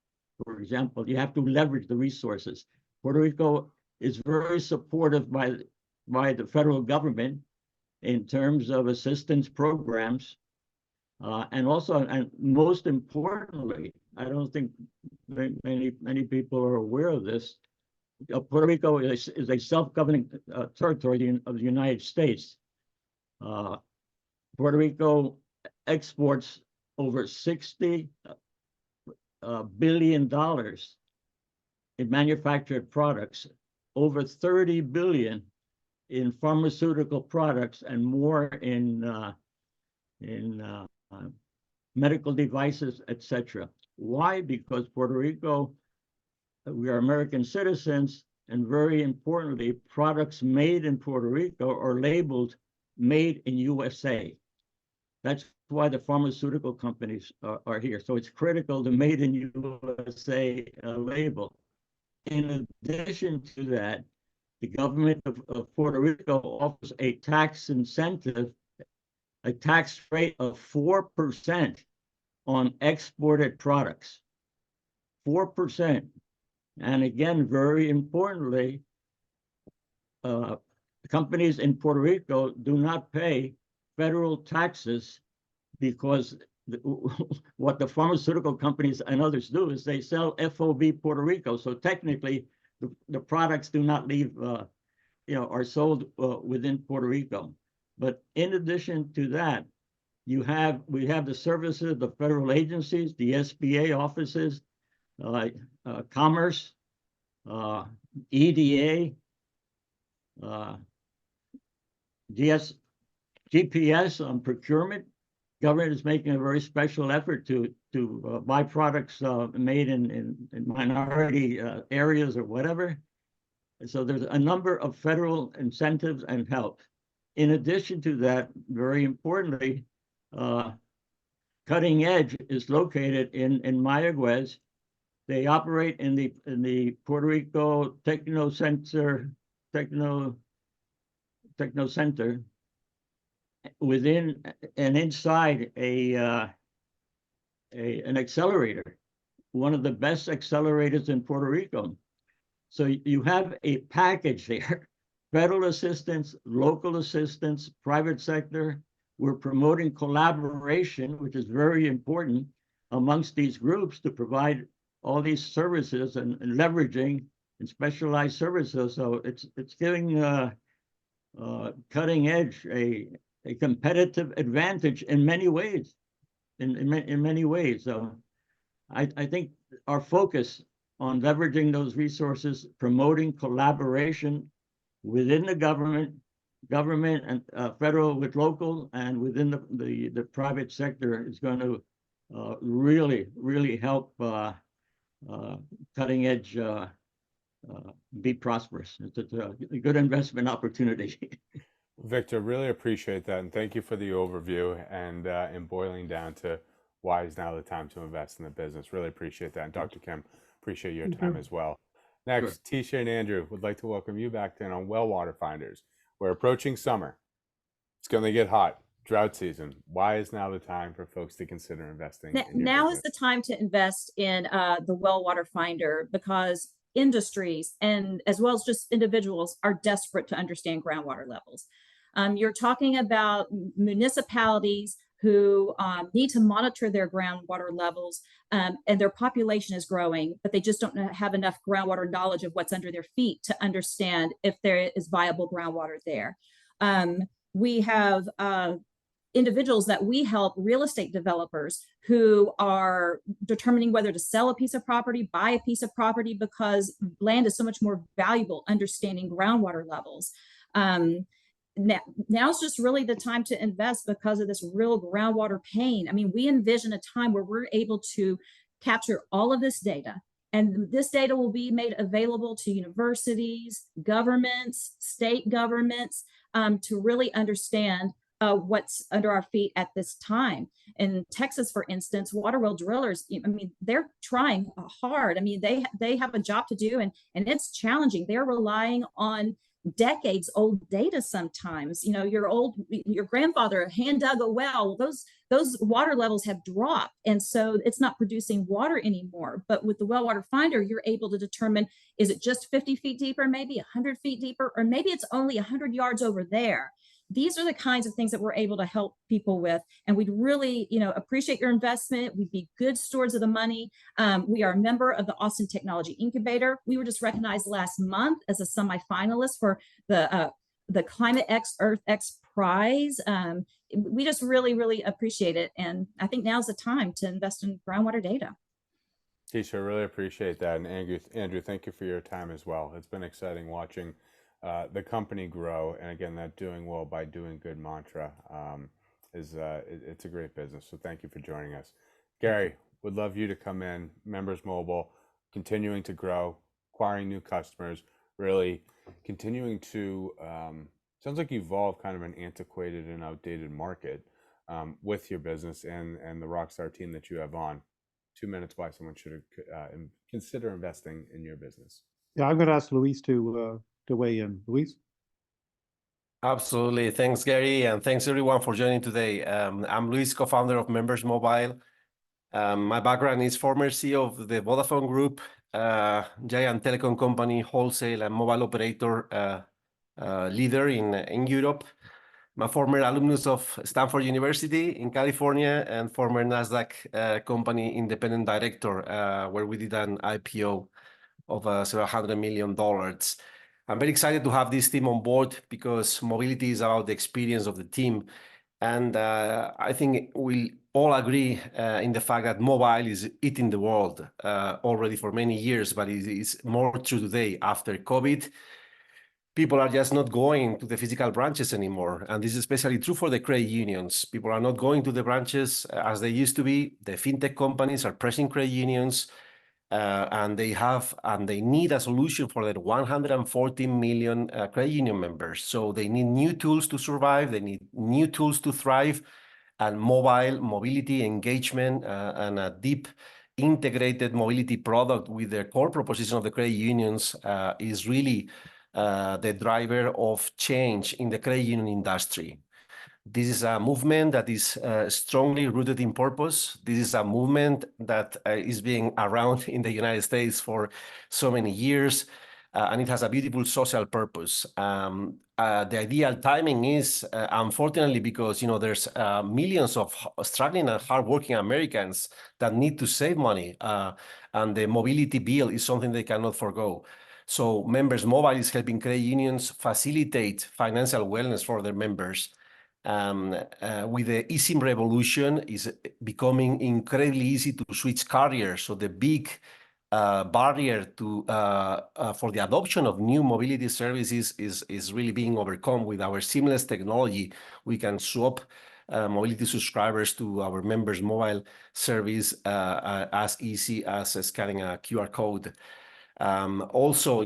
For example, you have to leverage the resources. Puerto Rico is very supportive by the federal government in terms of assistance programs. And also, and most importantly, I don't think many people are aware of this. Puerto Rico is a self-governing territory of the United States. Puerto Rico exports over $60 billion in manufactured products, over 30 billion in pharmaceutical products, and more in medical devices, etc. Why? Because Puerto Rico, we are American citizens, and very importantly, products made in Puerto Rico are labeled "Made in USA." That's why the pharmaceutical companies are here. So it's critical the Made in USA label. In addition to that, the government of Puerto Rico offers a tax incentive, a tax rate of 4% on exported products. 4%. And again, very importantly, companies in Puerto Rico do not pay federal taxes because what the pharmaceutical companies and others do is they sell FOB Puerto Rico. So technically, the products do not leave, are sold within Puerto Rico. But in addition to that, we have the services of the federal agencies, the SBA offices, Commerce, EDA, GPS on procurement. Government is making a very special effort to buy products made in minority areas or whatever. And so there's a number of federal incentives and help. In addition to that, very importantly, Cutting Edge is located in Mayagüez. They operate in the Puerto Rico Techno Center within and inside an accelerator, one of the best accelerators in Puerto Rico. So you have a package there, federal assistance, local assistance, private sector. We're promoting collaboration, which is very important amongst these groups to provide all these services and leveraging and specialized services. So it's giving Cutting Edge a competitive advantage in many ways, in many ways. So I think our focus on leveraging those resources, promoting collaboration within the government and federal with local and within the private sector is going to really help Cutting Edge be prosperous. It's a good investment opportunity. Victor, really appreciate that, and thank you for the overview and boiling down to why is now the time to invest in the business. Really appreciate that. And Dr. Kim, appreciate your time as well. Next, Tisha and Andrew would like to welcome you back in on Well Water Finders. We're approaching summer. It's going to get hot. Drought season. Why is now the time for folks to consider investing in your Now business? is the time to invest in the Well Water Finder, because industries and as well as just individuals are desperate to understand groundwater levels. You're talking about municipalities who need to monitor their groundwater levels, and their population is growing, but they just don't have enough groundwater knowledge of what's under their feet to understand if there is viable groundwater there. We have individuals that we help, real estate developers who are determining whether to sell a piece of property, buy a piece of property, because land is so much more valuable, understanding groundwater levels. Now's just really the time to invest because of this real groundwater pain. I mean, we envision a time where we're able to capture all of this data, and this data will be made available to universities, governments, state governments, to really understand what's under our feet at this time. In Texas, for instance, water well drillers, I mean, they're trying hard. I mean, they have a job to do, and it's challenging. They're relying on decades old data sometimes. You know, your grandfather hand dug a well, those water levels have dropped, and so it's not producing water anymore. But with the well water finder, you're able to determine, is it just 50 feet deeper, maybe 100 feet deeper, or maybe it's only 100 yards over there. These are the kinds of things that we're able to help people with, and we'd really, appreciate your investment. We'd be good stewards of the money. We are a member of the Austin Technology Incubator. We were just recognized last month as a semi-finalist for the Climate X Earth X Prize. We just really, really appreciate it, and I think now's the time to invest in groundwater data. Tisha, really appreciate that, and Andrew, thank you for your time as well. It's been exciting watching the company grow, and again, that doing well by doing good mantra it's a great business. So thank you for joining us. Gary, would love you to come in. Members Mobile continuing to grow, acquiring new customers, really continuing to sounds like you evolve kind of an antiquated and outdated market with your business and the rockstar team that you have on. 2 minutes why someone should consider investing in your business. Yeah, I'm going to ask Luis to weigh in. Luis? Absolutely. Thanks, Gary, and thanks everyone for joining today. I'm Luis, co-founder of Members Mobile. My background is former CEO of the Vodafone Group, giant telecom company, wholesale and mobile operator leader in Europe. I'm a former alumnus of Stanford University in California and former NASDAQ company independent director, where we did an IPO of several $100 million. I'm very excited to have this team on board because mobility is about the experience of the team. And I think we all agree in the fact that mobile is eating the world already for many years, but it is more true today after COVID. People are just not going to the physical branches anymore. And this is especially true for the credit unions. People are not going to the branches as they used to be. The fintech companies are pressing credit unions. And they need a solution for their 140 million credit union members. So they need new tools to survive. They need new tools to thrive. And mobility, engagement, and a deep integrated mobility product with the core proposition of the credit unions is really the driver of change in the credit union industry. This is a movement that is strongly rooted in purpose. This is a movement that is being around in the United States for so many years, and it has a beautiful social purpose. The ideal timing is, unfortunately, because there's millions of struggling and hardworking Americans that need to save money, and the mobility bill is something they cannot forgo. So Members Mobile is helping credit unions facilitate financial wellness for their members. With the eSIM revolution, is becoming incredibly easy to switch carriers. So the big barrier for the adoption of new mobility services is really being overcome with our seamless technology. We can swap mobility subscribers to our Members Mobile service as easy as scanning a QR code. Also,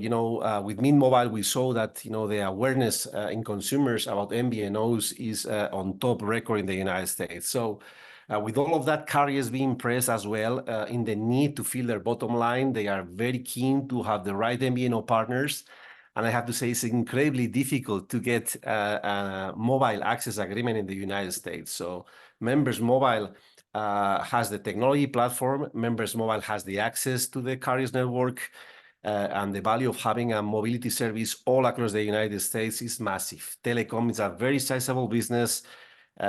with Mint Mobile, we saw that, the awareness in consumers about MVNOs is on top record in the United States. So with all of that, carriers being pressed as well in the need to fill their bottom line, they are very keen to have the right MVNO partners. And I have to say, it's incredibly difficult to get a mobile access agreement in the United States. So Members Mobile has the technology platform. Members Mobile has the access to the carriers network. And the value of having a mobility service all across the United States is massive. Telecom is a very sizable business. We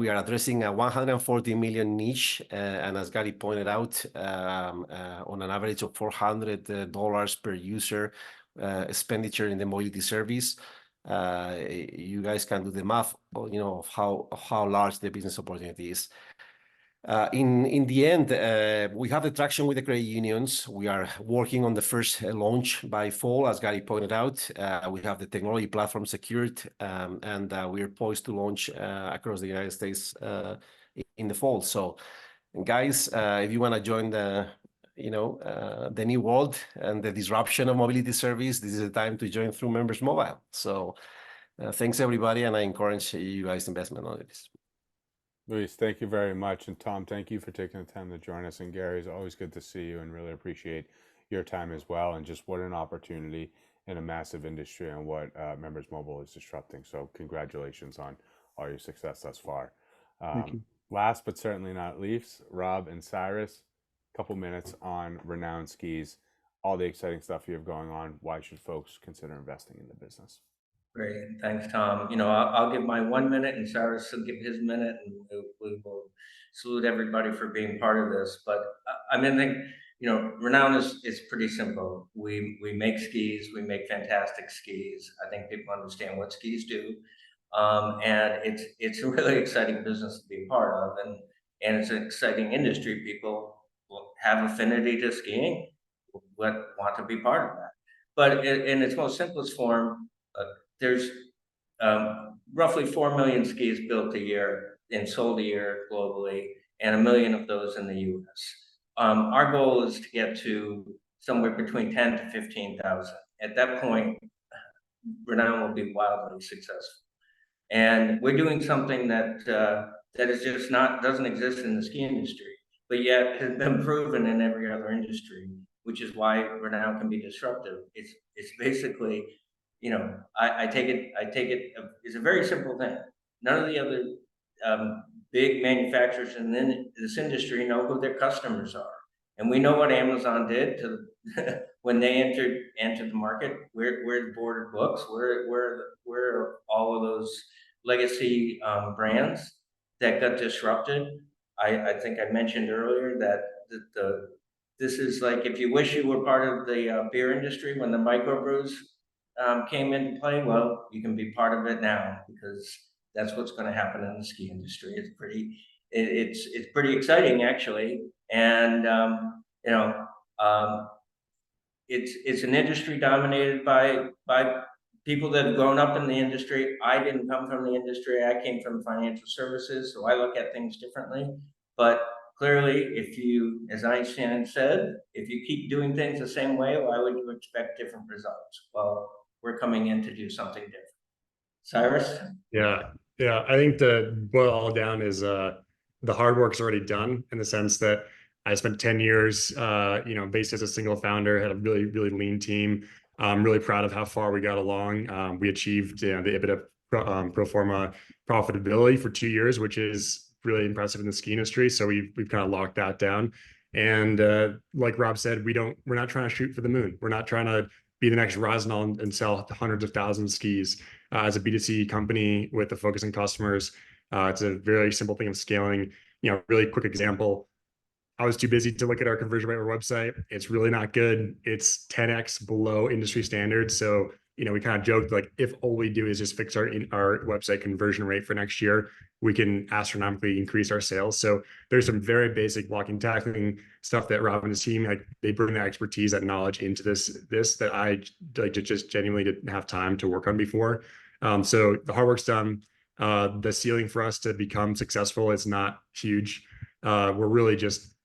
are addressing a 140 million niche, and as Gary pointed out, on an average of $400 per user expenditure in the mobility service. you guys can do the math, of how large the business opportunity is. In the end, we have the traction with the credit unions. We are working on the first launch by fall, as Gary pointed out. We have the technology platform secured, and we are poised to launch across the United States in the fall. So, guys, if you want to join the new world and the disruption of mobility service, this is the time to join through Members Mobile. So, thanks everybody, and I encourage you guys investment on this. Luis, thank you very much. And Tom, thank you for taking the time to join us. And Gary, it's always good to see you and really appreciate your time as well. And just what an opportunity in a massive industry and what Members Mobile is disrupting. So congratulations on all your success thus far. Thank you. Last but certainly not least, Rob and Cyrus, a couple minutes on Renown Skis, all the exciting stuff you have going on. Why should folks consider investing in the business? Great, thanks, Tom. I'll give my 1 minute, and Cyrus will give his minute, and we will salute everybody for being part of this. But I think Renown is pretty simple. We make skis. We make fantastic skis. I think people understand what skis do, and it's a really exciting business to be part of, and it's an exciting industry. People have affinity to skiing, want to be part of that. But in its most simplest form, there's roughly 4 million skis built a year and sold a year globally, and 1 million of those in the US. Our goal is to get to somewhere between 10 to 15,000. At that point, Renown will be wildly successful. And we're doing something that is just doesn't exist in the ski industry, but yet has been proven in every other industry, which is why Renown can be disruptive. It's basically, I take it, it's a very simple thing. None of the other big manufacturers in this industry know who their customers are. And we know what Amazon did to when they entered the market. We're the border books. We're all of those legacy brands that got disrupted. I think I mentioned earlier that this is like if you wish you were part of the beer industry when the microbrews came into play. Well, you can be part of it now, because that's what's going to happen in the ski industry. It's pretty exciting, actually, and it's an industry dominated by people that have grown up in the industry. I didn't come from the industry. I came from financial services, so I look at things differently. But clearly, as Einstein said, if you keep doing things the same way, why would you expect different results? Well, we're coming in to do something different. Cyrus? Yeah. I think to boil it all down is the hard work's already done, in the sense that I spent 10 years, based as a single founder, had a really, really lean team. I'm really proud of how far we got along. We achieved the EBITDA pro forma profitability for 2 years, which is really impressive in the ski industry. So we've kind of locked that down. And like Rob said, we're not trying to shoot for the moon. We're not trying to be the next Rosenthal and sell hundreds of thousands of skis. As a B2C company with a focus on customers, it's a very simple thing of scaling. Really quick example. I was too busy to look at our conversion rate on our website. It's really not good. It's 10x below industry standards. So, we kind of joked, like, if all we do is just fix our website conversion rate for next year, we can astronomically increase our sales. So there's some very basic blocking, tackling stuff that Rob and his team, they bring that expertise, that knowledge into this that I just genuinely didn't have time to work on before. So the hard work's done. The ceiling for us to become successful is not huge. We're really just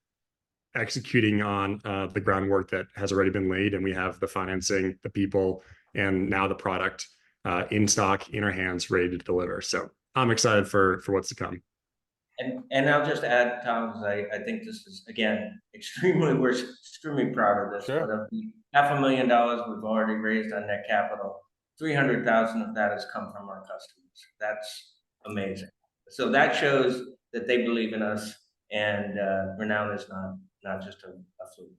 executing on the groundwork that has already been laid, and we have the financing, the people, and now the product in stock, in our hands, ready to deliver. So I'm excited for what's to come. And I'll just add, Tom, because I think this is, again, we're extremely proud of this. Sure. But of the $500,000 we've already raised on Netcapital, 300,000 of that has come from our customers. That's amazing. So that shows that they believe in us, and Renown is not just a fluke.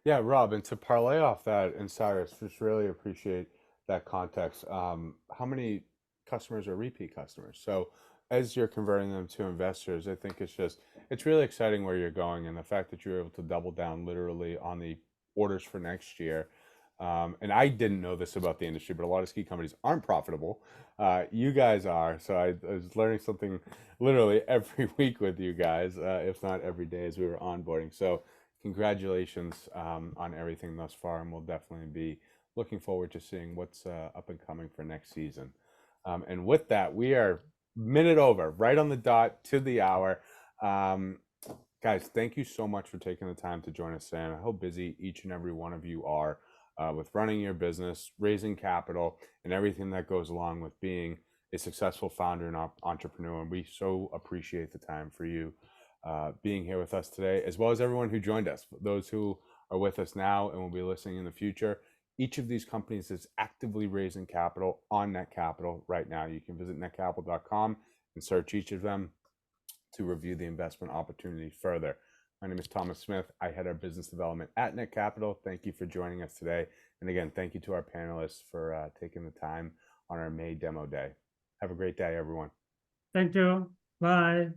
Yeah, Rob, and to parlay off that, and Cyrus, just really appreciate that context. How many customers are repeat customers? So as you're converting them to investors, I think it's really exciting where you're going, and the fact that you're able to double down literally on the orders for next year. And I didn't know this about the industry, but a lot of ski companies aren't profitable. You guys are. So I was learning something literally every week with you guys, if not every day as we were onboarding. So congratulations on everything thus far. And we'll definitely be looking forward to seeing what's up and coming for next season. And with that, we are minute over, right on the dot to the hour. Guys, thank you so much for taking the time to join us today. And how busy each and every one of you are with running your business, raising capital, and everything that goes along with being a successful founder and entrepreneur. And we so appreciate the time for you being here with us today, as well as everyone who joined us, those who are with us now and will be listening in the future. Each of these companies is actively raising capital on Netcapital right now. You can visit netcapital.com and search each of them to review the investment opportunity further. My name is Thomas Smith. I head our business development at Netcapital. Thank you for joining us today. And again, thank you to our panelists for taking the time on our May Demo Day. Have a great day, everyone. Thank you. Bye.